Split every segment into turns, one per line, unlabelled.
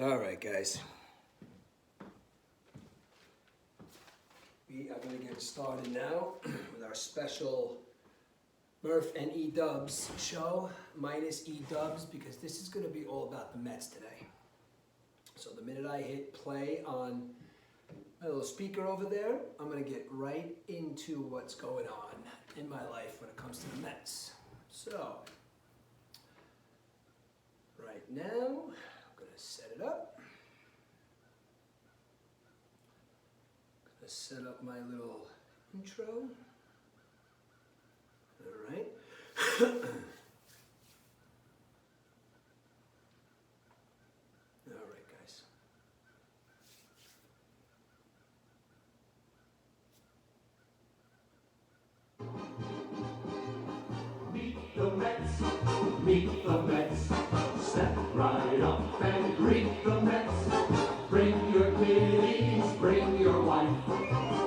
All right, guys. We are going to get started now with our special Murph and E-Dubs show, minus E-Dubs, because this is going to be all about the Mets today. So the minute I hit play on my little speaker over there, I'm going to get right into what's going on in my life when it comes to the Mets. So, right now, I'm going to set it up. Set up my little intro. All right. All right, guys.
Meet the Mets, meet the Mets. Step right up and greet the Mets. Bring your kiddies, bring your wife.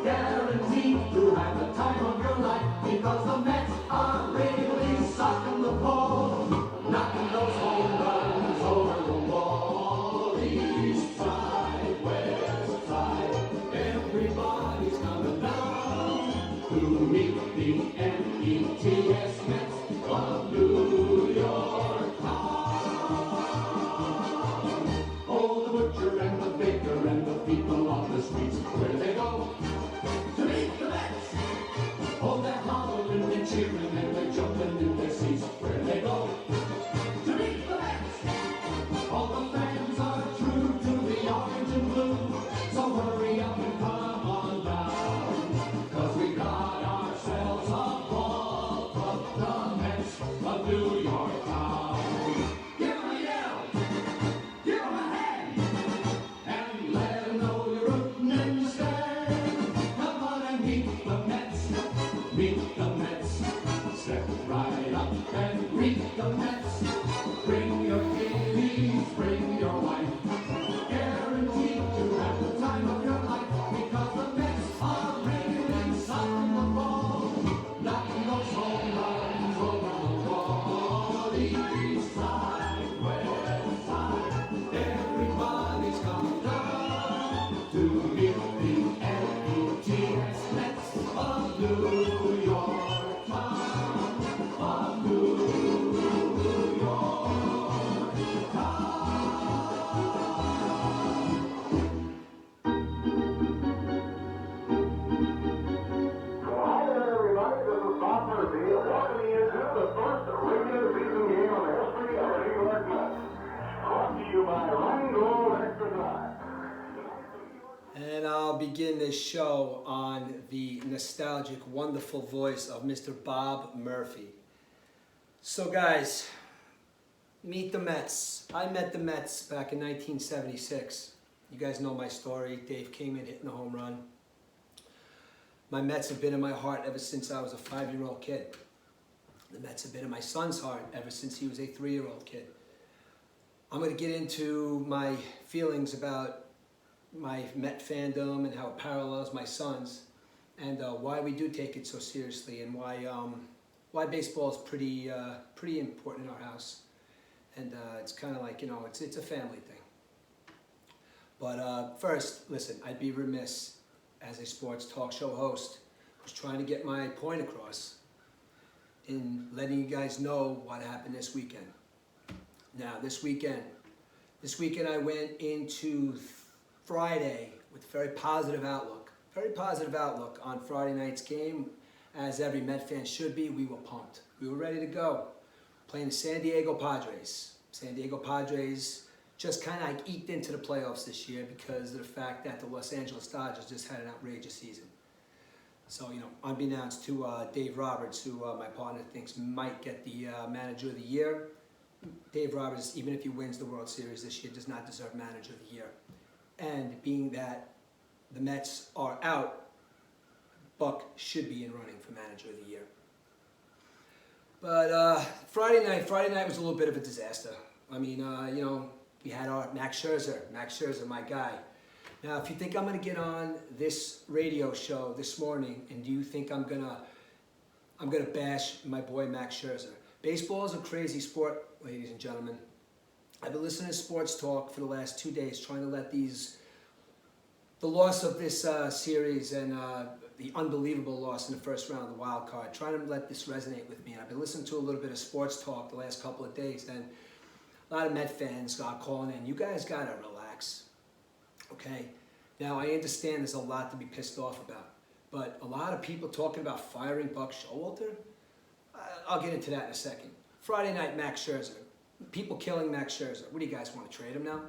Guaranteed to have the time of your life, because the Mets are really sucking the ball, knocking those home runs over the wall. East side, west side, everybody's coming down to meet the M-E-T-S Mets of New York town. Oh, the butcher and the baker and the people on the streets, where do they go? To meet the Mets. Oh, they're hollering and cheering and they're jumping in their seats, where do they go? To meet the Mets. All the fans are true to the orange and blue, so hurry up and come on down, 'cause we got ourselves a ball club, the Mets of New York town. Give 'em a yell, give 'em a hand, and let 'em know you're rooting and stand. Come on and meet the Mets, meet the Mets. Step right up and greet the Mets. Bring your kiddies, bring your wife. Guaranteed to have the time of your life, because the Mets are really sucking the ball, knocking those home runs over the wall. East side, west side, everybody's coming down to meet the M-E-T-S Mets of New York town, of New York town.
Hi there, everybody. This is Bob Murphy, welcoming you to the first regular season game on the history of the New York Mets. Brought to you by Rheingold Extra Dry.
And I'll begin this show on the nostalgic, wonderful voice of Mr. Bob Murphy. So, guys, meet the Mets. I met the Mets back in 1976. You guys know my story. Dave Kingman hitting the home run. My Mets have been in my heart ever since I was a 5-year-old kid. The Mets have been in my son's heart ever since he was a 3-year-old kid. I'm going to get into my feelings about my Met fandom and how it parallels my son's, and why we do take it so seriously, and why baseball is pretty important in our house. And it's kind of like, you know, it's a family thing. But first, listen, I'd be remiss as a sports talk show host who's trying to get my point across in letting you guys know what happened this weekend. Now, this weekend I went into Friday with a very positive outlook on Friday night's game, as every Met fan should be. We were pumped. We were ready to go. Playing the San Diego Padres. San Diego Padres just kind of like eked into the playoffs this year because of the fact that the Los Angeles Dodgers just had an outrageous season. So, you know, unbeknownst to Dave Roberts, who my partner thinks might get the Manager of the Year, Dave Roberts, even if he wins the World Series this year, does not deserve Manager of the Year. And being that the Mets are out, Buck should be in running for Manager of the Year. But Friday night was a little bit of a disaster. I mean, you know, we had our Max Scherzer, my guy. Now, if you think I'm going to get on this radio show this morning, and do you think I'm gonna bash my boy Max Scherzer? Baseball is a crazy sport, ladies and gentlemen. I've been listening to sports talk for the last 2 days, trying to let the loss of this series and the unbelievable loss in the first round of the wild card, trying to let this resonate with me. And I've been listening to a little bit of sports talk the last couple of days, and a lot of Met fans got calling in. You guys gotta relax, okay? Now I understand there's a lot to be pissed off about, but a lot of people talking about firing Buck Showalter. I'll get into that in a second. Friday night, Max Scherzer. People killing Max Scherzer. What do you guys want to trade him now?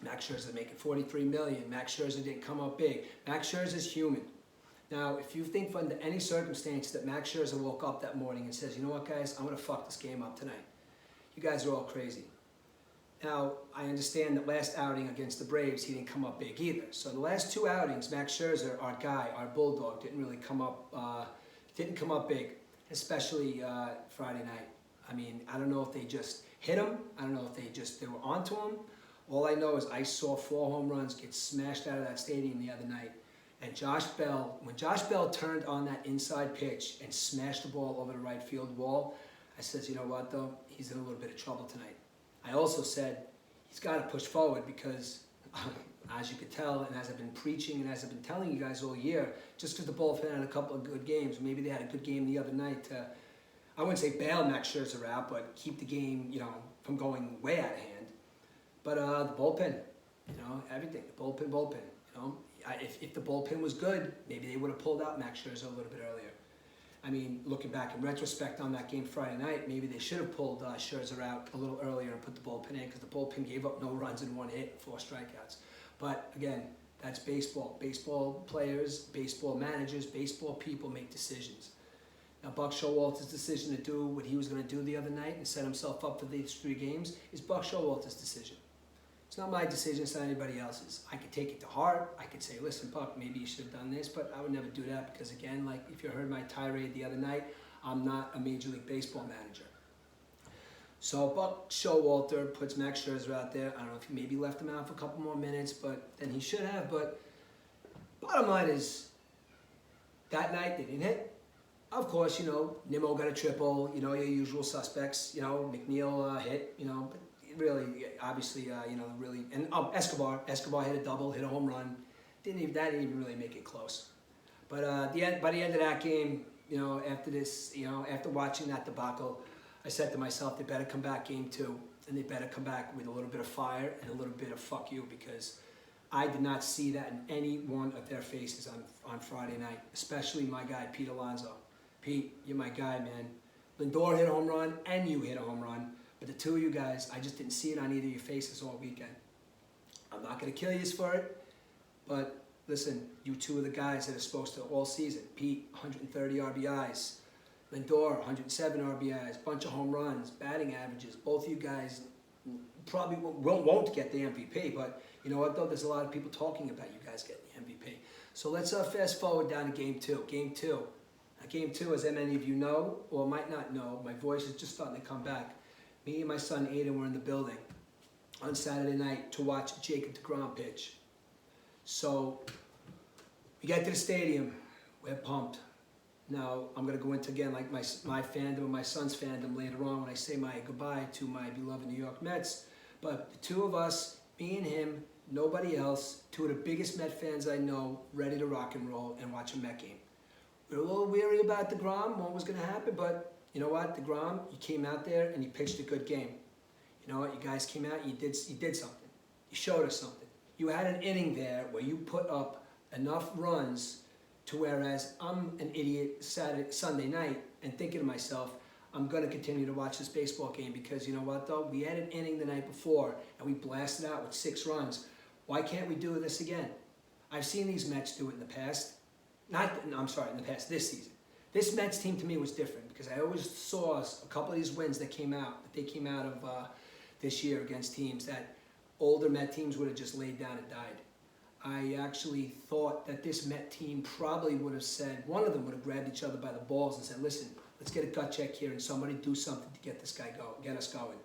Max Scherzer making $43 million. Max Scherzer didn't come up big. Max Scherzer's human. Now, if you think under any circumstance that Max Scherzer woke up that morning and says, you know what, guys, I'm going to fuck this game up tonight, you guys are all crazy. Now, I understand that last outing against the Braves, he didn't come up big either. So the last 2 outings, Max Scherzer, our guy, our bulldog, didn't really come up big, especially Friday night. I mean, I don't know if they just hit him. I don't know if they were onto him. All I know is I saw 4 home runs get smashed out of that stadium the other night. And when Josh Bell turned on that inside pitch and smashed the ball over the right field wall, I said, you know what, though? He's in a little bit of trouble tonight. I also said he's got to push forward because, as you could tell, and as I've been preaching and as I've been telling you guys all year, just because the Bullpen had a couple of good games, maybe they had a good game the other night to, I wouldn't say bail Max Scherzer out, but keep the game, from going way out of hand. But the bullpen, everything, the bullpen, if the bullpen was good, maybe they would have pulled out Max Scherzer a little bit earlier. I mean, looking back in retrospect on that game Friday night, maybe they should have pulled Scherzer out a little earlier and put the bullpen in because the bullpen gave up no runs in 1 hit, 4 strikeouts. But again, that's baseball. Baseball players, baseball managers, baseball people make decisions. Now, Buck Showalter's decision to do what he was going to do the other night and set himself up for these 3 games is Buck Showalter's decision. It's not my decision, it's not anybody else's. I could take it to heart. I could say, listen, Buck, maybe you should have done this, but I would never do that because, again, like if you heard my tirade the other night, I'm not a Major League Baseball manager. So Buck Showalter puts Max Scherzer out there. I don't know if he maybe left him out for a couple more minutes, but then he should have. But bottom line is, that night they didn't hit. Of course, Nimmo got a triple, your usual suspects, McNeil hit, but really, obviously, really, and Escobar hit a double, hit a home run. That didn't even really make it close. But by the end of that game, after this, after watching that debacle, I said to myself, they better come back game 2, and they better come back with a little bit of fire and a little bit of fuck you, because I did not see that in any one of their faces on Friday night, especially my guy, Pete Alonso. Pete, you're my guy, man. Lindor hit a home run, and you hit a home run. But the 2 of you guys, I just didn't see it on either of your faces all weekend. I'm not going to kill you for it, but listen, you 2 are the guys that are supposed to all season. Pete, 130 RBIs. Lindor, 107 RBIs, bunch of home runs, batting averages. Both of you guys probably won't get the MVP, but you know what, though? There's a lot of people talking about you guys getting the MVP. So let's fast forward down to Game 2. Game 2. Game 2, as many of you know, or might not know, my voice is just starting to come back. Me and my son Aiden were in the building on Saturday night to watch Jacob deGrom pitch. So we get to the stadium, we're pumped. Now I'm going to go into again like my fandom and my son's fandom later on when I say my goodbye to my beloved New York Mets. But the 2 of us, me and him, nobody else, 2 of the biggest Met fans I know, ready to rock and roll and watch a Met game. We were a little weary about deGrom, what was going to happen, but you know what, deGrom, you came out there and you pitched a good game. You know what, you guys came out and you did something. You showed us something. You had an inning there where you put up enough runs to whereas I'm an idiot Sunday night and thinking to myself, I'm going to continue to watch this baseball game because you know what, though? We had an inning the night before and we blasted out with 6 runs. Why can't we do this again? I've seen these Mets do it in the past. This season. This Mets team to me was different because I always saw a couple of these wins that came out of this year against teams that older Met teams would have just laid down and died. I actually thought that this Met team probably would have said, one of them would have grabbed each other by the balls and said, listen, let's get a gut check here and somebody do something to get get us going.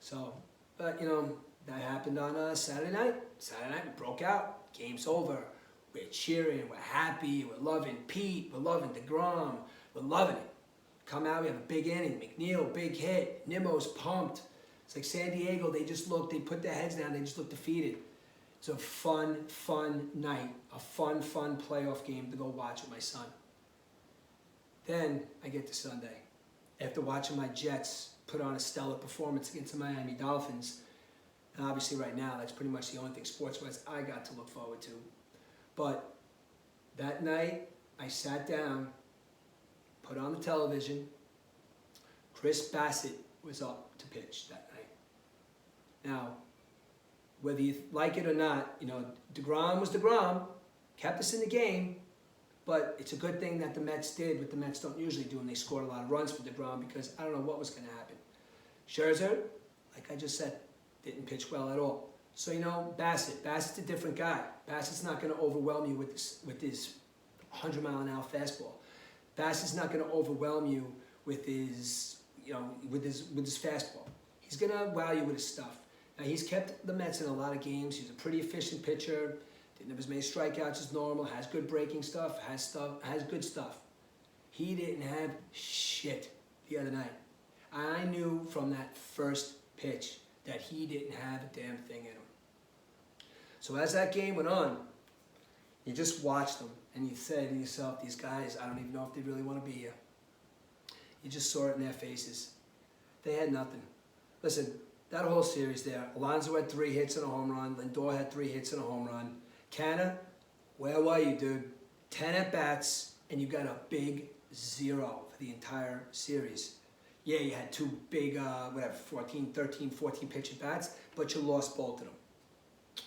So, but that happened on Saturday night. Saturday night we broke out, game's over. We're cheering, we're happy, we're loving Pete, we're loving deGrom, we're loving it. Come out, we have a big inning, McNeil, big hit, Nimmo's pumped. It's like San Diego, they put their heads down, they just look defeated. It's a fun night, a fun playoff game to go watch with my son. Then I get to Sunday. After watching my Jets put on a stellar performance against the Miami Dolphins, and obviously right now that's pretty much the only thing sports-wise I got to look forward to. But that night, I sat down, put on the television. Chris Bassett was up to pitch that night. Now, whether you like it or not, DeGrom was DeGrom, kept us in the game, but it's a good thing that the Mets did what the Mets don't usually do, and they scored a lot of runs for DeGrom because I don't know what was going to happen. Scherzer, like I just said, didn't pitch well at all. So, Bassett's a different guy. Bassett's not going to overwhelm you with his 100-mile-an-hour fastball. Bassett's not going to overwhelm you with his fastball. He's going to wow you with his stuff. Now, he's kept the Mets in a lot of games. He's a pretty efficient pitcher. Didn't have as many strikeouts as normal. Has good breaking stuff. Has good stuff. He didn't have shit the other night. I knew from that first pitch that he didn't have a damn thing in him. So as that game went on, you just watched them and you said to yourself, these guys, I don't even know if they really want to be here. You just saw it in their faces. They had nothing. Listen, that whole series there, Alonso had 3 hits and a home run. Lindor had 3 hits and a home run. Canna, where were you, dude? 10 at-bats, and you got a big 0 for the entire series. Yeah, you had 2 big, 13, 14 pitch at-bats, but you lost both of them.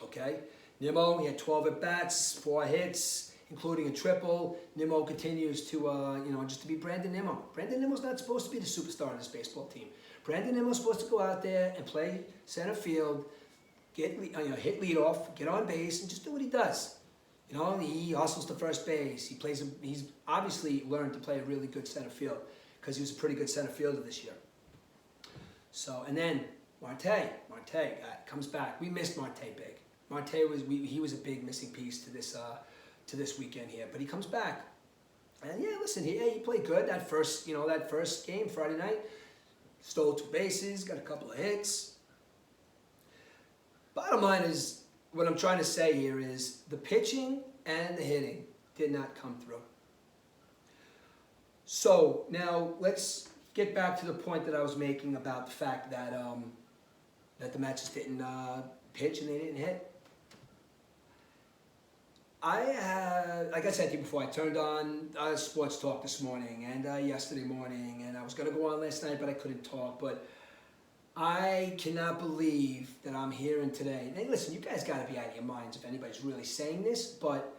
Okay? Nimmo, he had 12 at-bats, 4 hits, including a triple. Nimmo continues to, just to be Brandon Nimmo. Brandon Nimmo's not supposed to be the superstar of this baseball team. Brandon Nimmo's supposed to go out there and play center field, hit leadoff, get on base, and just do what he does. He hustles to first base. He's obviously learned to play a really good center field because he was a pretty good center fielder this year. So, and then Marte comes back. We missed Marte big. He was a big missing piece to this weekend here, but he comes back. And yeah, listen, he played good that first game Friday night. Stole 2 bases, got a couple of hits. Bottom line is, what I'm trying to say here is the pitching and the hitting did not come through. So now let's get back to the point that I was making about the fact that that the Mets just didn't pitch and they didn't hit. Like I said to you before, I turned on Sports Talk this morning and yesterday morning, and I was going to go on last night, but I couldn't talk. But I cannot believe that I'm hearing today. Hey, listen, you guys got to be out of your minds if anybody's really saying this, but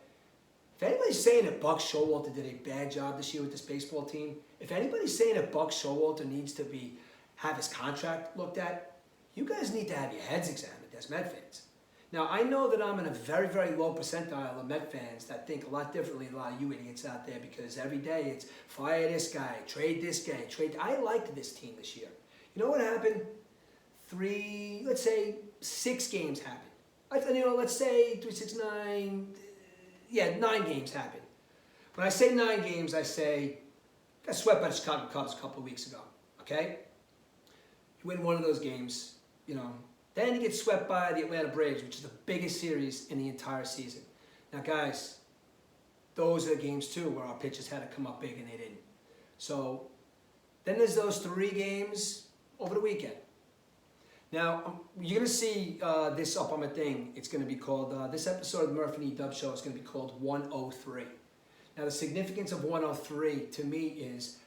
if anybody's saying that Buck Showalter did a bad job this year with this baseball team, if anybody's saying that Buck Showalter needs to have his contract looked at, you guys need to have your heads examined as Met fans. Now, I know that I'm in a very, very low percentile of Met fans that think a lot differently than a lot of you idiots out there, because every day it's fire this guy, trade this guy, trade. I liked this team this year. You know what happened? 6 games happened. Let's say 3, 6, 9. 9 games happened. When I say 9 games, I say got swept by the Chicago Cubs a couple of weeks ago. Okay, you win one of those games, Then you get swept by the Atlanta Braves, which is the biggest series in the entire season. Now, guys, those are the games, too, where our pitchers had to come up big and they didn't. So then there's those 3 games over the weekend. Now, you're going to see this up on my thing. It's going to be called, this episode of the Murph and E. Dub Show is going to be called 103. Now, the significance of 103 to me is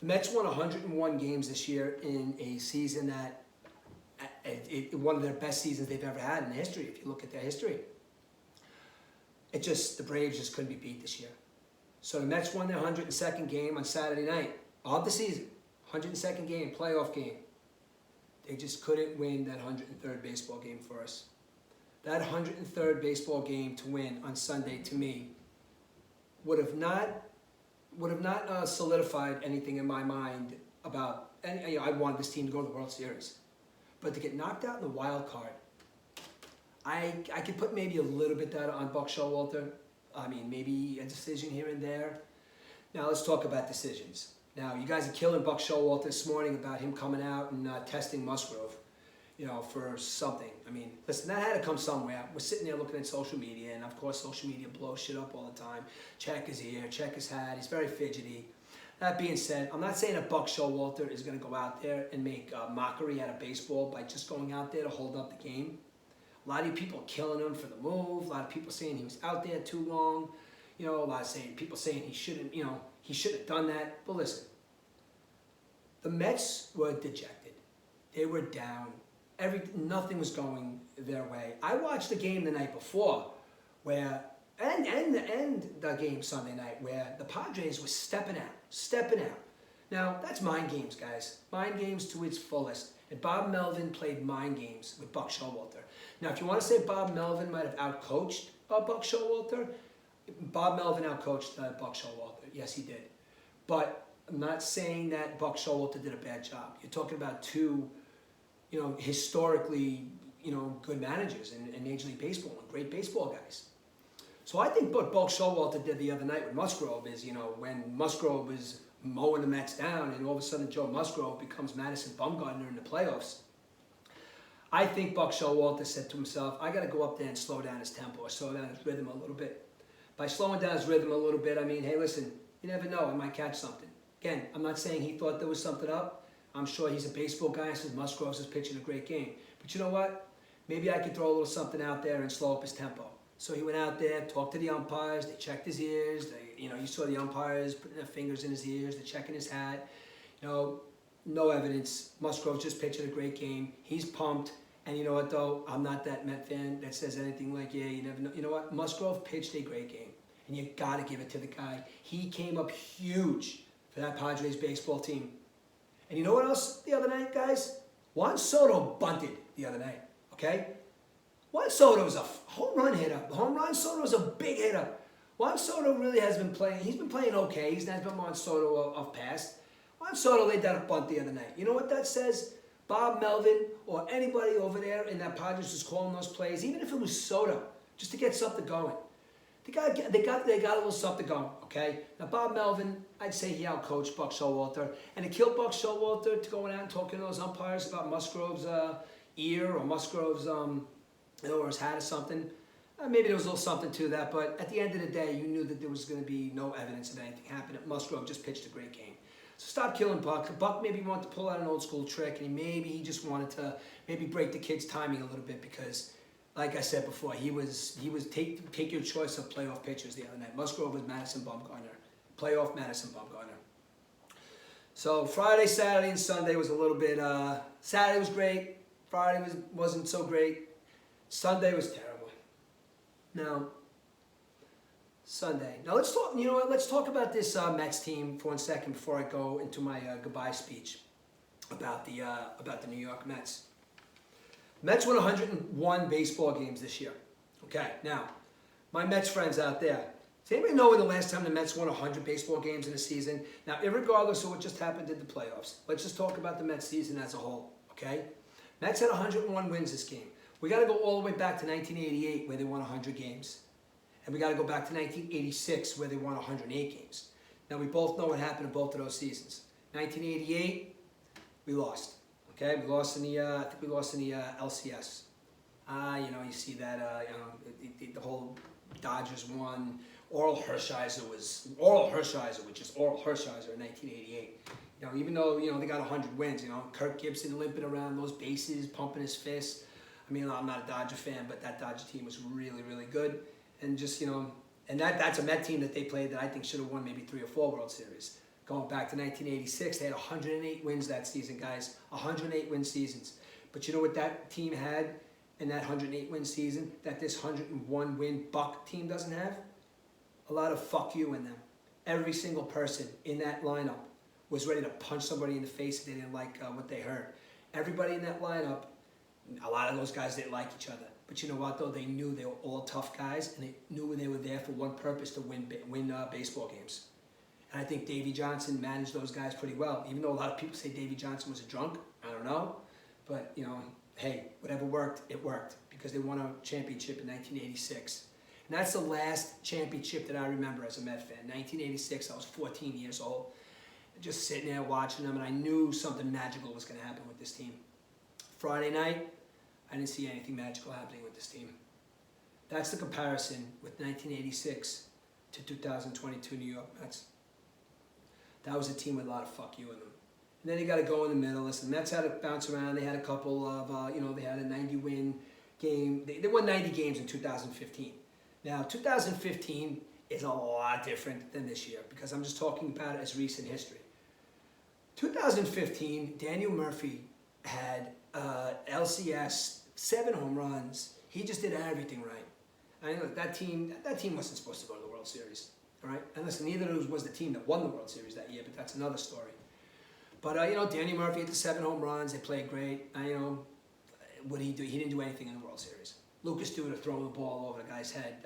the Mets won 101 games this year in a season that one of their best seasons they've ever had in history, if you look at their history. The Braves just couldn't be beat this year. So the Mets won their 102nd game on Saturday night of the season. 102nd game, playoff game. They just couldn't win that 103rd baseball game for us. That 103rd baseball game to win on Sunday, to me, would have not solidified anything in my mind about, and I wanted this team to go to the World Series. But to get knocked out in the wild card, I could put maybe a little bit that on Buck Showalter. I mean, maybe a decision here and there. Now let's talk about decisions. Now, you guys are killing Buck Showalter this morning about him coming out and testing Musgrove. for something. I mean, listen, that had to come somewhere. We're sitting there looking at social media, and of course social media blows shit up all the time. Check his ear, check his hat, he's very fidgety. That being said, I'm not saying that Buck Showalter is going to go out there and make mockery out of baseball by just going out there to hold up the game. A lot of you people are killing him for the move. A lot of people saying he was out there too long. A lot of people saying he shouldn't have done that. But listen, the Mets were dejected. They were down. Nothing was going their way. I watched the game the night before, and the game Sunday night, where the Padres were stepping out. Now, that's mind games, guys. Mind games to its fullest. And Bob Melvin played mind games with Buck Showalter. Now, if you want to say Bob Melvin might have outcoached Buck Showalter, Bob Melvin outcoached Buck Showalter. Yes, he did. But I'm not saying that Buck Showalter did a bad job. You're talking about two, historically, good managers in Major League Baseball and great baseball guys. So I think what Buck Showalter did the other night with Musgrove is, when Musgrove was mowing the Mets down and all of a sudden Joe Musgrove becomes Madison Bumgarner in the playoffs, I think Buck Showalter said to himself, I got to go up there and slow down his tempo or slow down his rhythm a little bit. By slowing down his rhythm a little bit, I mean, hey, listen, you never know, I might catch something. Again, I'm not saying he thought there was something up. I'm sure he's a baseball guy since Musgrove's is pitching a great game. But you know what? Maybe I could throw a little something out there and slow up his tempo. So he went out there, talked to the umpires, they checked his ears, you saw the umpires putting their fingers in his ears, they're checking his hat. No evidence. Musgrove just pitched a great game. He's pumped. And you know what, though? I'm not that Met fan that says anything like, yeah, you never know. You know what? Musgrove pitched a great game. And you got to give it to the guy. He came up huge for that Padres baseball team. And you know what else the other night, guys? Juan Soto bunted the other night, okay? Juan Soto was a home run hitter. Soto was a big hitter. Juan Soto really has been playing. He's been playing okay. He's not been Juan Soto of past. Juan Soto laid down a bunt the other night. You know what that says? Bob Melvin or anybody over there in that Padres was calling those plays, even if it was Soto, just to get something going. They got a little something going, okay? Now, Bob Melvin, I'd say he outcoached Buck Showalter. And it killed Buck Showalter to going out and talking to those umpires about Musgrove's ear or Musgrove's, or his hat or something. Maybe there was a little something to that, but at the end of the day, you knew that there was going to be no evidence of anything happening. Musgrove just pitched a great game. So stop killing Buck. Buck maybe wanted to pull out an old school trick, and he just wanted to maybe break the kid's timing a little bit because, like I said before, he was take your choice of playoff pitchers the other night. Musgrove was Madison Bumgarner, playoff Madison Bumgarner. So Friday, Saturday, and Sunday was a little bit. Saturday was great. Friday wasn't so great. Sunday was terrible. Now, Sunday. Now let's talk. You know what? Let's talk about this Mets team for 1 second before I go into my goodbye speech about the New York Mets. Mets won 101 baseball games this year. Okay. Now, my Mets friends out there, does anybody know when the last time the Mets won 100 baseball games in a season? Now, irregardless of what just happened in the playoffs, let's just talk about the Mets season as a whole. Okay. Mets had 101 wins this game. We got to go all the way back to 1988 where they won 100 games. And we got to go back to 1986 where they won 108 games. Now, we both know what happened in both of those seasons. 1988, we lost. Okay, we lost in the, I think we lost in the LCS. You see that, the whole Dodgers won. Oral Hershiser, which is Oral Hershiser in 1988. Even though, they got 100 wins, Kirk Gibson limping around those bases, pumping his fist. I mean, I'm not a Dodger fan, but that Dodger team was really, really good. And just, and that's a Met team that they played that I think should have won maybe 3 or 4 World Series. Going back to 1986, they had 108 wins that season, guys. 108 win seasons. But you know what that team had in that 108 win season that this 101 win Buck team doesn't have? A lot of fuck you in them. Every single person in that lineup was ready to punch somebody in the face if they didn't like what they heard. Everybody in that lineup, a lot of those guys didn't like each other. But you know what, though? They knew they were all tough guys, and they knew they were there for one purpose, to win baseball games. And I think Davey Johnson managed those guys pretty well. Even though a lot of people say Davey Johnson was a drunk, I don't know. But, hey, whatever worked, it worked. Because they won a championship in 1986. And that's the last championship that I remember as a Met fan. 1986, I was 14 years old. Just sitting there watching them, and I knew something magical was going to happen with this team. Friday night, I didn't see anything magical happening with this team. That's the comparison with 1986 to 2022 New York Mets. That was a team with a lot of fuck you in them. And then you got to go in the middle. Listen, Mets had to bounce around. They had a couple of, they had a 90-win game. They won 90 games in 2015. Now, 2015 is a lot different than this year because I'm just talking about it as recent history. 2015, Daniel Murphy had LCS, 7 home runs. He just did everything right. I know that team wasn't supposed to go to the World Series, all right? And listen, neither was the team that won the World Series that year, but that's another story. But, Daniel Murphy had the 7 home runs. They played great. What did he do? He didn't do anything in the World Series. Lucas Duda throwing the ball over the guy's head.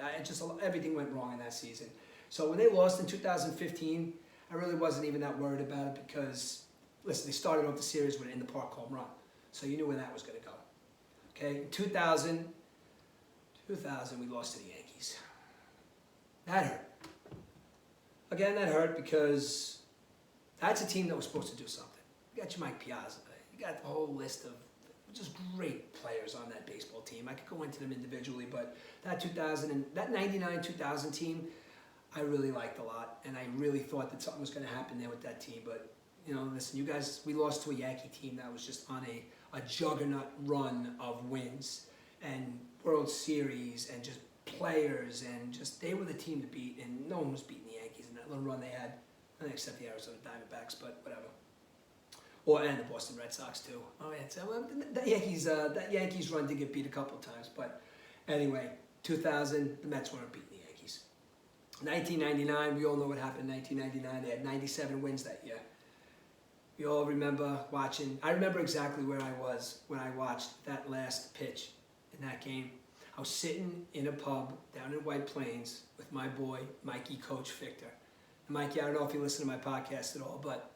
Everything went wrong in that season. So when they lost in 2015, I really wasn't even that worried about it because, listen, they started off the series with an in-the-park home run. So you knew where that was going to go. Okay, in 2000, we lost to the Yankees. That hurt. Again, that hurt because that's a team that was supposed to do something. You got your Mike Piazza. You got the whole list of just great players on that baseball team. I could go into them individually, but that 99-2000 team, I really liked a lot, and I really thought that something was going to happen there with that team. But listen, you guys, we lost to a Yankee team that was just on a juggernaut run of wins and World Series and just players, and just they were the team to beat, and no one was beating the Yankees in that little run they had, except the Arizona Diamondbacks, but whatever. And the Boston Red Sox too. Oh yeah, that Yankees run did get beat a couple of times, but anyway, 2000, the Mets weren't beating the Yankees. 1999, we all know what happened in 1999. They had 97 wins that year. We all remember watching. I remember exactly where I was when I watched that last pitch in that game. I was sitting in a pub down in White Plains with my boy, Mikey Coach Victor. And Mikey, I don't know if you listen to my podcast at all, but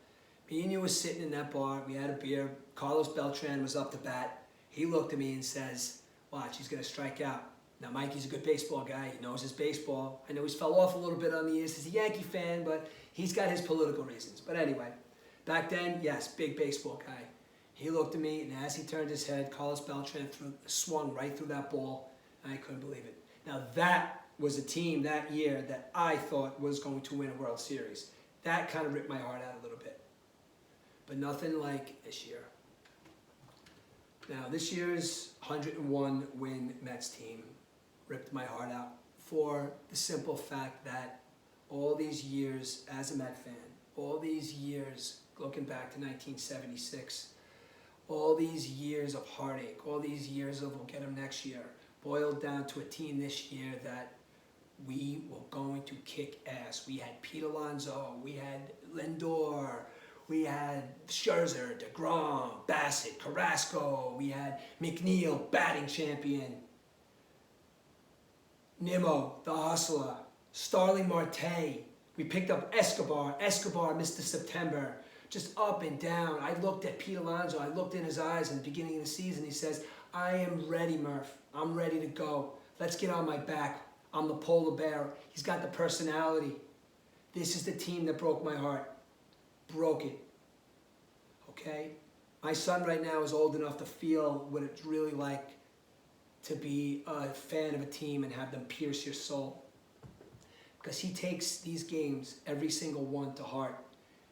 me and you were sitting in that bar. We had a beer. Carlos Beltran was up to bat. He looked at me and says, watch, he's going to strike out. Now, Mikey's a good baseball guy. He knows his baseball. I know he's fell off a little bit on the years. He's a Yankee fan, but he's got his political reasons. But anyway, back then, yes, big baseball guy. He looked at me, and as he turned his head, Carlos Beltran swung right through that ball, and I couldn't believe it. Now, that was a team that year that I thought was going to win a World Series. That kind of ripped my heart out a little bit. But nothing like this year. Now, this year's 101-win Mets team ripped my heart out for the simple fact that all these years as a Met fan, all these years looking back to 1976, all these years of heartache, all these years of we'll get them next year, boiled down to a team this year that we were going to kick ass. We had Pete Alonso, we had Lindor, we had Scherzer, DeGrom, Bassett, Carrasco, we had McNeil, batting champion, Nimmo, the hustler, Starling Marte. We picked up Escobar, Mr. September, just up and down. I looked at Pete Alonso, I looked in his eyes in the beginning of the season. He says, I am ready, Murph. I'm ready to go. Let's get on my back. I'm the polar bear. He's got the personality. This is the team that broke my heart. Broke it. Okay? My son right now is old enough to feel what it's really like to be a fan of a team and have them pierce your soul. Because he takes these games, every single one, to heart.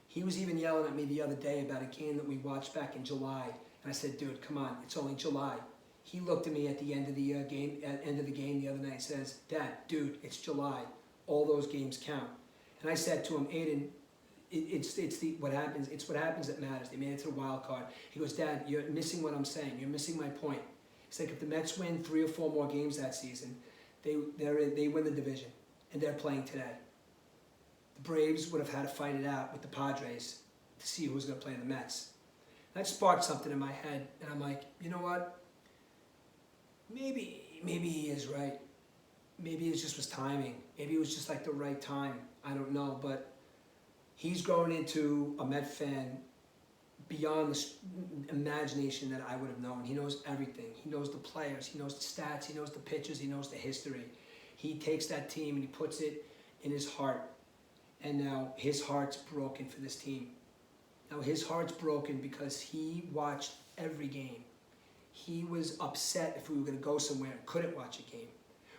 He was even yelling at me the other day about a game that we watched back in July. And I said, dude, come on, it's only July. He looked at me at the end of the game the other night and says, Dad, dude, it's July. All those games count. And I said to him, Aiden, it's what happens that matters. They made it to the wild card. He goes, Dad, you're missing what I'm saying. You're missing my point. He's like, if the Mets win 3 or 4 more games that season, they win the division. And they're playing today. The Braves would have had to fight it out with the Padres to see who was going to play the Mets. That sparked something in my head, and I'm like, you know what? Maybe he is right. Maybe it just was timing. Maybe it was just like the right time. I don't know, but he's growing into a Met fan beyond the imagination that I would have known. He knows everything. He knows the players. He knows the stats. He knows the pitchers. He knows the history. He takes that team and he puts it in his heart. And now his heart's broken for this team. Now his heart's broken because he watched every game. he was upset if we were going to go somewhere and couldn't watch a game.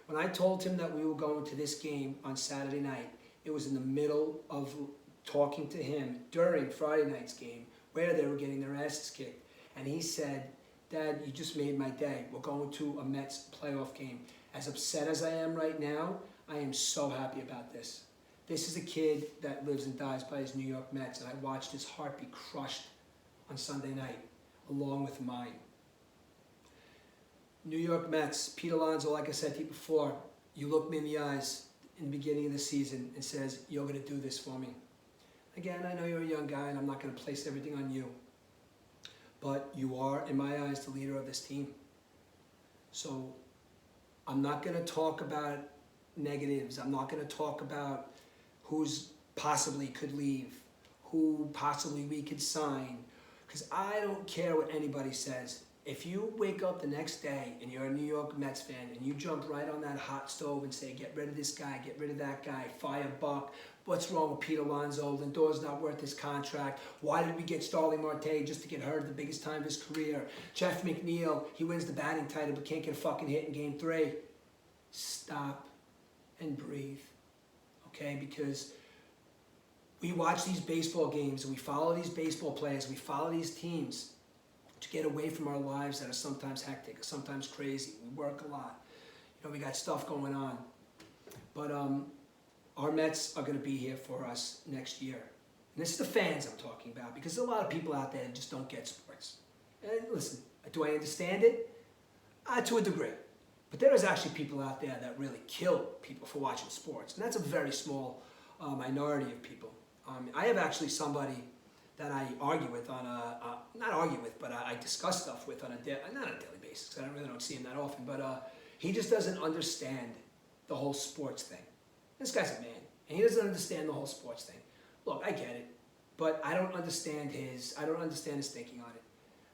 When I told him that we were going to this game on Saturday night, it was in the middle of talking to him during Friday night's game where they were getting their asses kicked. And he said, Dad, you just made my day. We're going to a Mets playoff game. As upset as I am right now, I am so happy about this. This is a kid that lives and dies by his New York Mets, and I watched his heart be crushed on Sunday night, along with mine. New York Mets, Pete Alonso, like I said to you before, you looked me in the eyes in the beginning of the season and says, you're going to do this for me. Again, I know you're a young guy, and I'm not going to place everything on you. But you are, in my eyes, the leader of this team. So I'm not going to talk about negatives. I'm not going to talk about who's possibly could leave, who possibly we could sign, because I don't care what anybody says. If you wake up the next day and you're a New York Mets fan and you jump right on that hot stove and say, get rid of this guy, get rid of that guy, fire Buck, what's wrong with Pete Alonso, Lindor's not worth his contract, why did we get Starling Marte just to get hurt at the biggest time of his career, Jeff McNeil, he wins the batting title but can't get a fucking hit in game 3. Stop and breathe, okay? Because we watch these baseball games and we follow these baseball players, we follow these teams to get away from our lives that are sometimes hectic, sometimes crazy. We work a lot. You know, we got stuff going on. But our Mets are going to be here for us next year. And this is the fans I'm talking about, because there's a lot of people out there that just don't get sports. And listen, do I understand it? To a degree. But there is actually people out there that really kill people for watching sports. And that's a very small minority of people. I have actually somebody that I argue with on not argue with, but I discuss stuff with on not on a daily basis, because I really don't see him that often, but he just doesn't understand the whole sports thing. This guy's a man, and he doesn't understand the whole sports thing. Look, I get it, but I don't understand his thinking on it.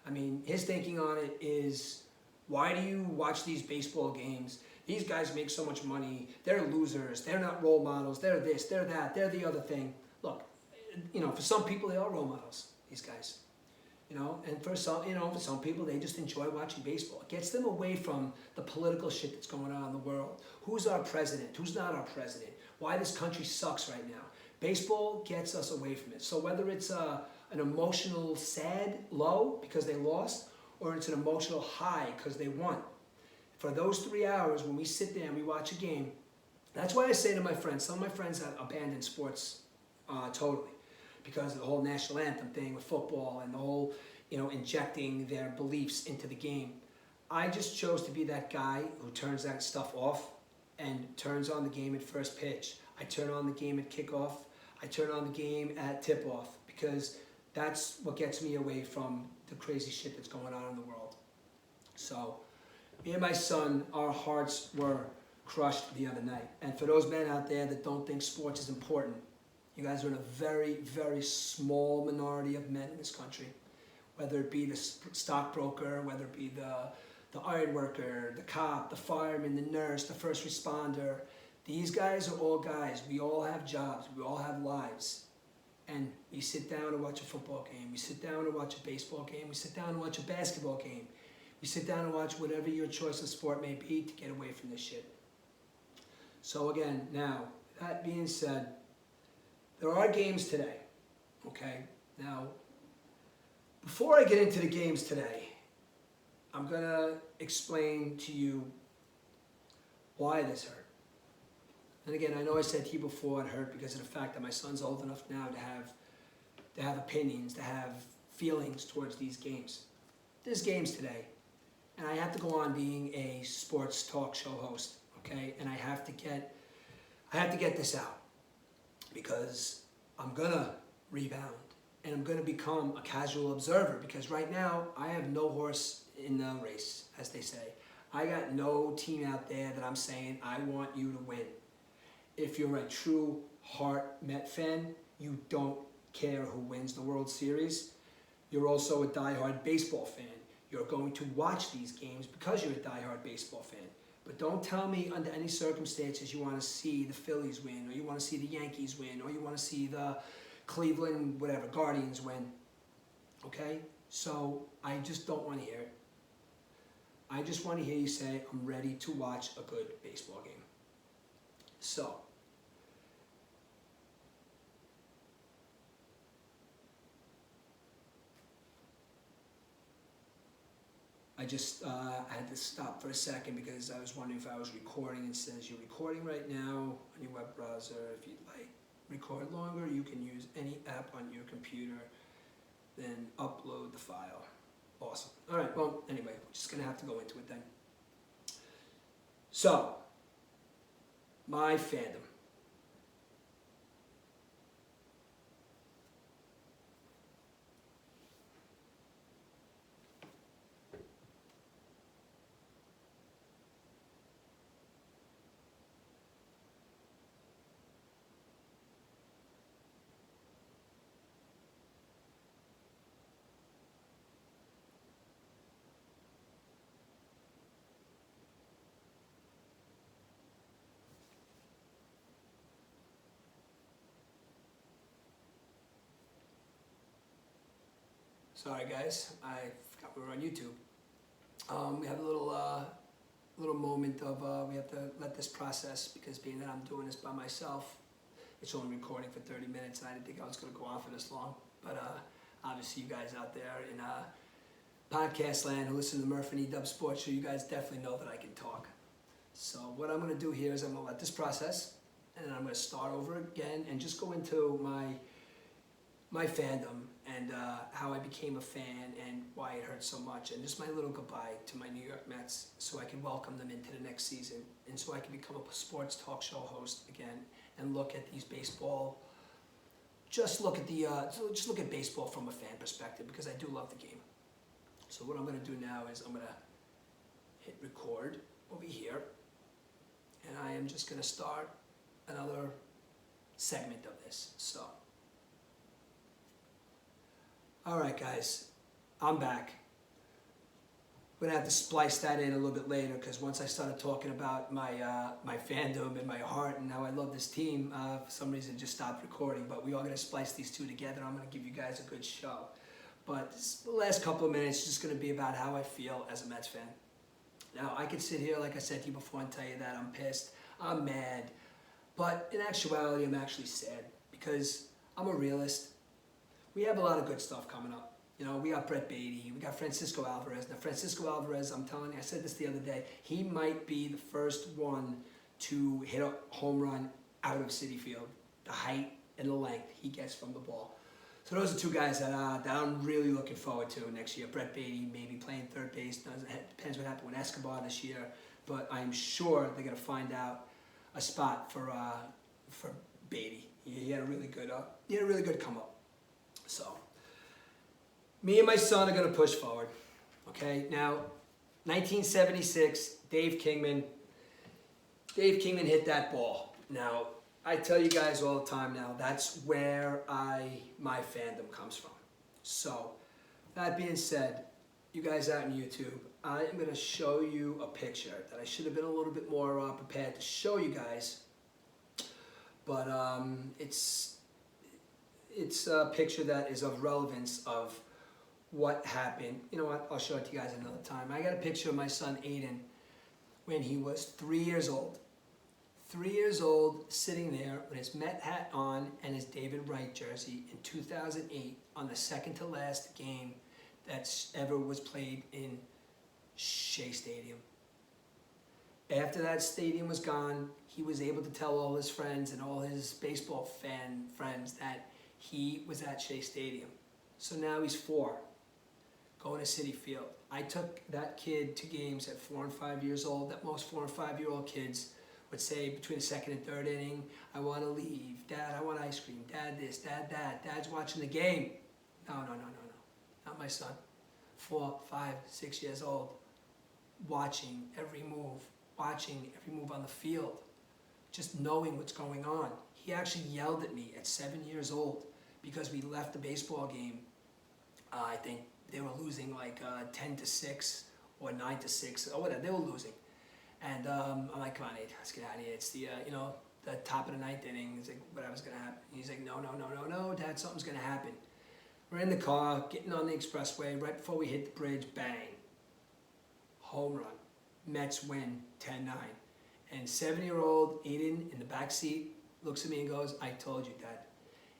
I mean, his thinking on it is, why do you watch these baseball games? These guys make so much money, they're losers, they're not role models, they're this, they're that, they're the other thing. Look, you know, for some people they are role models, these guys. You know, and for some people they just enjoy watching baseball. It gets them away from the political shit that's going on in the world. Who's our president? Who's not our president? Why this country sucks right now. Baseball gets us away from it. So whether it's an emotional sad low because they lost, or it's an emotional high because they won, for those 3 hours when we sit there and we watch a game, that's why I say to my friends, some of my friends have abandoned sports totally, because of the whole national anthem thing with football and the whole, you know, injecting their beliefs into the game. I just chose to be that guy who turns that stuff off and turns on the game at first pitch. I turn on the game at kickoff. I turn on the game at tip-off, because that's what gets me away from the crazy shit that's going on in the world. So, me and my son, our hearts were crushed the other night. And for those men out there that don't think sports is important, you guys are in a very, very small minority of men in this country. Whether it be the stockbroker, whether it be the iron worker, the cop, the fireman, the nurse, the first responder. These guys are all guys. We all have jobs. We all have lives. And we sit down and watch a football game. We sit down and watch a baseball game. We sit down and watch a basketball game. We sit down and watch whatever your choice of sport may be to get away from this shit. So again, now, that being said, there are games today, okay? Now, before I get into the games today, I'm going to explain to you why this hurt. And again, I know I said to you before it hurt because of the fact that my son's old enough now to have opinions, to have feelings towards these games. There's games today, and I have to go on being a sports talk show host, okay? And I have to get this out, because I'm gonna rebound and I'm gonna become a casual observer, because right now I have no horse in the race, as they say. I got no team out there that I'm saying I want you to win. If you're a true heart Met fan, you don't care who wins the World Series. You're also a diehard baseball fan. You're going to watch these games because you're a diehard baseball fan. But don't tell me under any circumstances you want to see the Phillies win, or you want to see the Yankees win, or you want to see the Cleveland, whatever, Guardians win. Okay? So I just don't want to hear it. I just want to hear you say, I'm ready to watch a good baseball game. So, I had to stop for a second because I was wondering if I was recording. It says you're recording right now on your web browser. If you'd like record longer, you can use any app on your computer, then upload the file. Awesome. All right, well, anyway, we're just gonna have to go into it then. So, my fandom. Sorry guys, I forgot we were on YouTube. We have a little moment of we have to let this process, because being that I'm doing this by myself, it's only recording for 30 minutes and I didn't think I was going to go on for this long. But obviously you guys out there in podcast land who listen to the Murph and E-Dub Sports Show, you guys definitely know that I can talk. So what I'm going to do here is I'm going to let this process, and I'm going to start over again and just go into my fandom and how I became a fan and why it hurts so much, and just my little goodbye to my New York Mets, so I can welcome them into the next season, and so I can become a sports talk show host again and look at these baseball. Just look at baseball from a fan perspective, because I do love the game. So what I'm going to do now is I'm going to hit record over here, and I am just going to start another segment of this. So. All right, guys, I'm back. We're gonna have to splice that in a little bit later, because once I started talking about my fandom and my heart and how I love this team, for some reason it just stopped recording. But we are gonna splice these two together. I'm gonna give you guys a good show. But the last couple of minutes is just gonna be about how I feel as a Mets fan. Now, I could sit here, like I said to you before, and tell you that I'm pissed, I'm mad, but in actuality, I'm actually sad, because I'm a realist. We have a lot of good stuff coming up. You know, we got Brett Beatty, we got Francisco Alvarez. Now, Francisco Alvarez, I'm telling you, I said this the other day, he might be the first one to hit a home run out of Citi Field. The height and the length he gets from the ball. So those are two guys that I'm really looking forward to next year. Brett Beatty maybe playing third base. Depends what happened with Escobar this year. But I'm sure they're going to find out a spot for Beatty. He had a really good come up. So, me and my son are going to push forward, okay? Now, 1976, Dave Kingman hit that ball. Now, I tell you guys all the time now, that's where my fandom comes from. So, that being said, you guys out on YouTube, I am going to show you a picture that I should have been a little bit more prepared to show you guys, but it's a picture that is of relevance of what happened. You know what? I'll show it to you guys another time. I got a picture of my son Aiden when he was 3 years old. 3 years old, sitting there with his Met hat on and his David Wright jersey in 2008 on the second to last game that ever was played in Shea Stadium. After that stadium was gone, he was able to tell all his friends and all his baseball fan friends that he was at Shea Stadium. So now he's 4, going to Citi Field. I took that kid to games at 4 and 5 years old that most 4 and 5 year old kids would say between the second and third inning, I want to leave. Dad, I want ice cream. Dad this, Dad that. Dad's watching the game. No. Not my son. 4, 5, 6 years old, watching every move on the field, just knowing what's going on. He actually yelled at me at 7 years old because we left the baseball game. I think they were losing like 10-6 or 9-6 or whatever. They were losing, and I'm like, "Come on, Aid, let's get out of here. It's the the top of the 9th inning. He's like, whatever's gonna happen." He's like, "No, Dad, something's gonna happen." We're in the car, getting on the expressway. Right before we hit the bridge, bang! home run. Mets win 10-9. And 7-year-old Aiden in the back seat looks at me and goes, "I told you, Dad."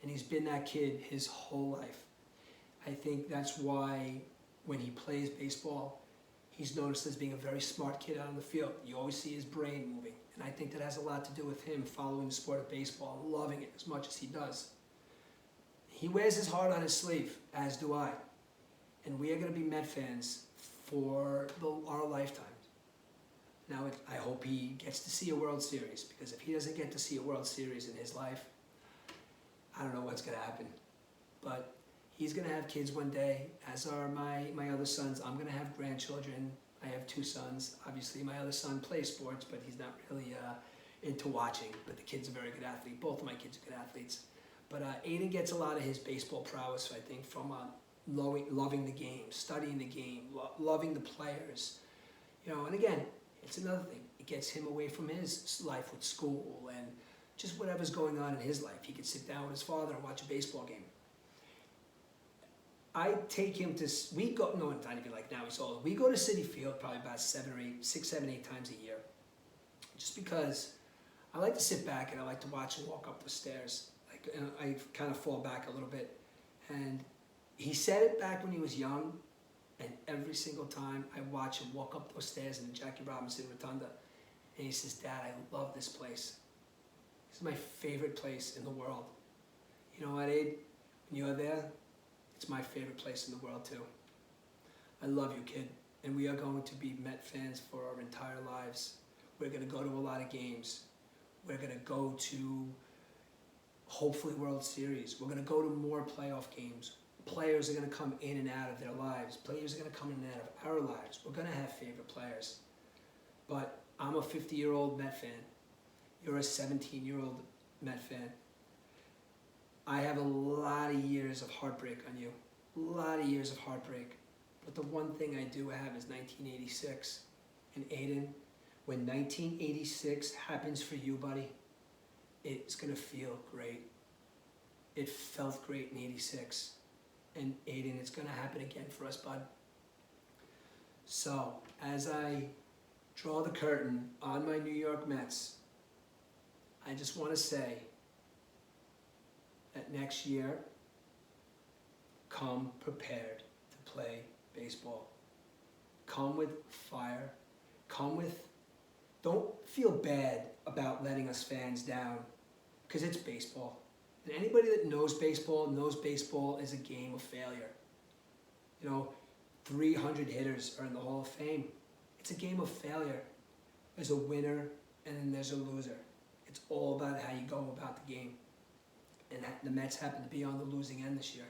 And he's been that kid his whole life. I think that's why when he plays baseball, he's noticed as being a very smart kid out on the field. You always see his brain moving. And I think that has a lot to do with him following the sport of baseball and loving it as much as he does. He wears his heart on his sleeve, as do I. And we are going to be Met fans for our lifetimes. Now, I hope he gets to see a World Series, because if he doesn't get to see a World Series in his life, I don't know what's going to happen. But he's going to have kids one day, as are my other sons. I'm going to have grandchildren. I have 2 sons. Obviously, my other son plays sports, but he's not really into watching. But the kid's a very good athlete. Both of my kids are good athletes. But Aiden gets a lot of his baseball prowess, I think, from loving the game, studying the game, loving the players. And again, it's another thing. It gets him away from his life with school and just whatever's going on in his life. He could sit down with his father and watch a baseball game. I take him to, no, not even like now, he's older. We go to Citi Field probably about 6, 7, 8 times a year. Just because I like to sit back and I like to watch him walk up the stairs. And I kind of fall back a little bit. And he said it back when he was young, and every single time I watch him walk up those stairs in the Jackie Robinson Rotunda, and he says, "Dad, I love this place. This is my favorite place in the world." You know what, Abe? When you're there, it's my favorite place in the world too. I love you, kid. And we are going to be Met fans for our entire lives. We're going to go to a lot of games. We're going to go to, hopefully, World Series. We're going to go to more playoff games. Players are going to come in and out of their lives. Players are going to come in and out of our lives. We're going to have favorite players. But I'm a 50-year-old Met fan. You're a 17-year-old Met fan. I have a lot of years of heartbreak on you. A lot of years of heartbreak. But the one thing I do have is 1986. And Aiden, when 1986 happens for you, buddy, it's going to feel great. It felt great in 86. And Aiden, it's going to happen again for us, bud. So, as I draw the curtain on my New York Mets, I just want to say that next year, come prepared to play baseball. Come with fire. Don't feel bad about letting us fans down, because it's baseball. And anybody that knows baseball is a game of failure. 300 hitters are in the Hall of Fame. It's a game of failure. There's a winner and then there's a loser. It's all about how you go about the game. And the Mets happen to be on the losing end this year.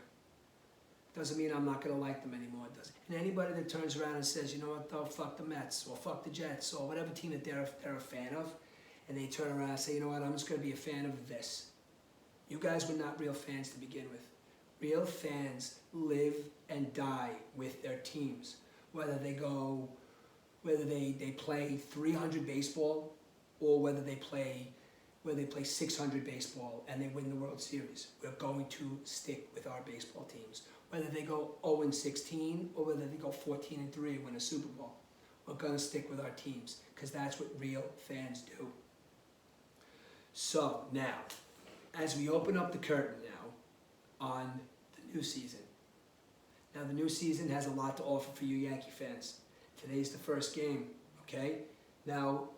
Doesn't mean I'm not going to like them anymore. It doesn't. And anybody that turns around and says, "You know what, though, fuck the Mets," or "fuck the Jets," or whatever team that they're a fan of, and they turn around and say, "You know what, I'm just going to be a fan of this." You guys were not real fans to begin with. Real fans live and die with their teams. Whether they play 300 baseball, or whether they play 600 baseball and they win the World Series. We're going to stick with our baseball teams. Whether they go 0-16 or whether they go 14-3 and win a Super Bowl, we're going to stick with our teams, because that's what real fans do. So now, as we open up the curtain now on the new season. Now the new season has a lot to offer for you Yankee fans. Today's the first game, okay? Now,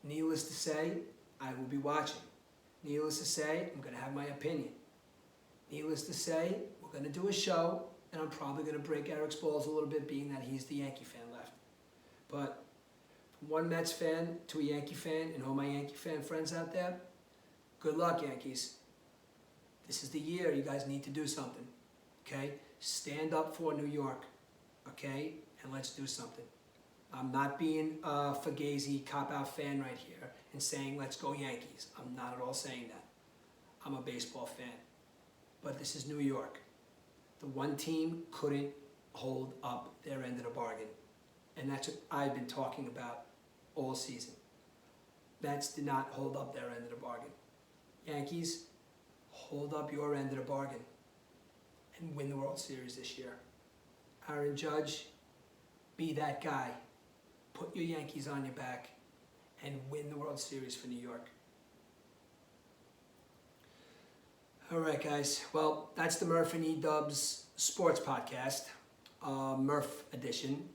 needless to say, I will be watching. Needless to say, I'm going to have my opinion. Needless to say, we're going to do a show, and I'm probably going to break Eric's balls a little bit, being that he's the Yankee fan left. But from one Mets fan to a Yankee fan, and all my Yankee fan friends out there, good luck, Yankees. This is the year you guys need to do something, okay? Stand up for New York, okay? And let's do something. I'm not being a Fugazi cop-out fan right here and saying, "Let's go Yankees." I'm not at all saying that. I'm a baseball fan. But this is New York. The one team couldn't hold up their end of the bargain. And that's what I've been talking about all season. Mets did not hold up their end of the bargain. Yankees, hold up your end of the bargain and win the World Series this year. Aaron Judge, be that guy. put your Yankees on your back and win the World Series for New York. All right, guys. Well, that's the Murph and E-Dubs Sports Podcast, Murph edition.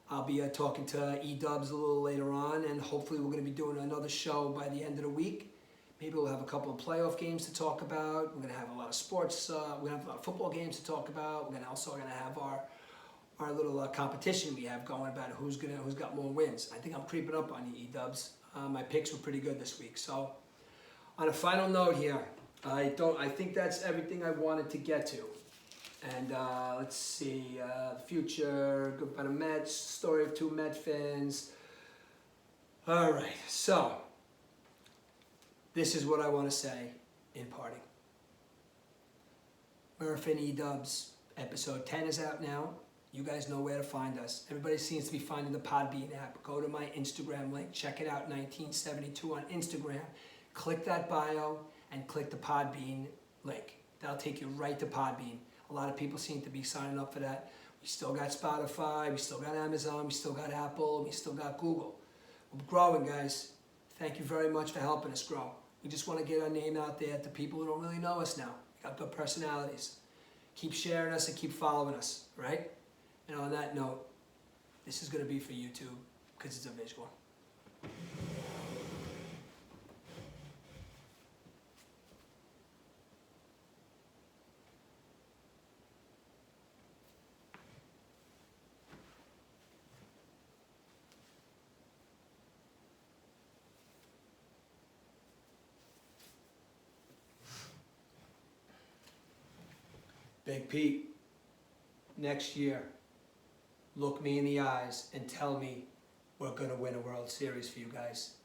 I'll be talking to E-Dubs a little later on, and hopefully we're going to be doing another show by the end of the week. Maybe we'll have a couple of playoff games to talk about. We're going to have a lot of sports. We're going to have a lot of football games to talk about. We're also going to have our little competition we have going about who's got more wins. I think I'm creeping up on you, E-Dubs. My picks were pretty good this week. So, on a final note here, I think that's everything I wanted to get to. And let's see, the future, good about the Mets, story of two Met fans. All right, so this is what I want to say in parting. Murph and E-Dubs, episode 10 is out now. You guys know where to find us. Everybody seems to be finding the Podbean app. Go to my Instagram link. Check it out, 1972 on Instagram. Click that bio and click the Podbean link. That'll take you right to Podbean. A lot of people seem to be signing up for that. We still got Spotify. We still got Amazon. We still got Apple. We still got Google. We're growing, guys. Thank you very much for helping us grow. We just want to get our name out there to people who don't really know us now. We got good personalities. Keep sharing us and keep following us, right? And on that note, this is going to be for YouTube because it's a visual. Big Pete, next year, look me in the eyes and tell me we're going to win a World Series for you guys.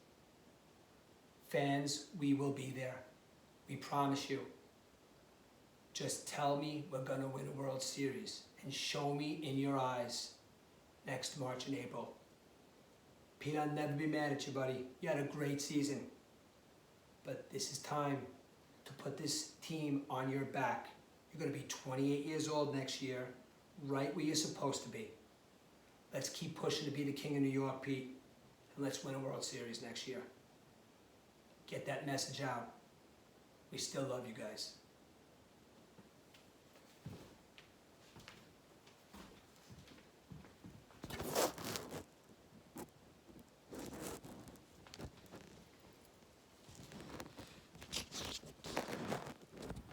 Fans, we will be there. We promise you. Just tell me we're going to win a World Series and show me in your eyes next March and April. Pete, I'll never be mad at you, buddy. You had a great season. But this is time to put this team on your back. You're going to be 28 years old next year, right where you're supposed to be. Let's keep pushing to be the king of New York, Pete, and let's win a World Series next year. Get that message out. We still love you guys.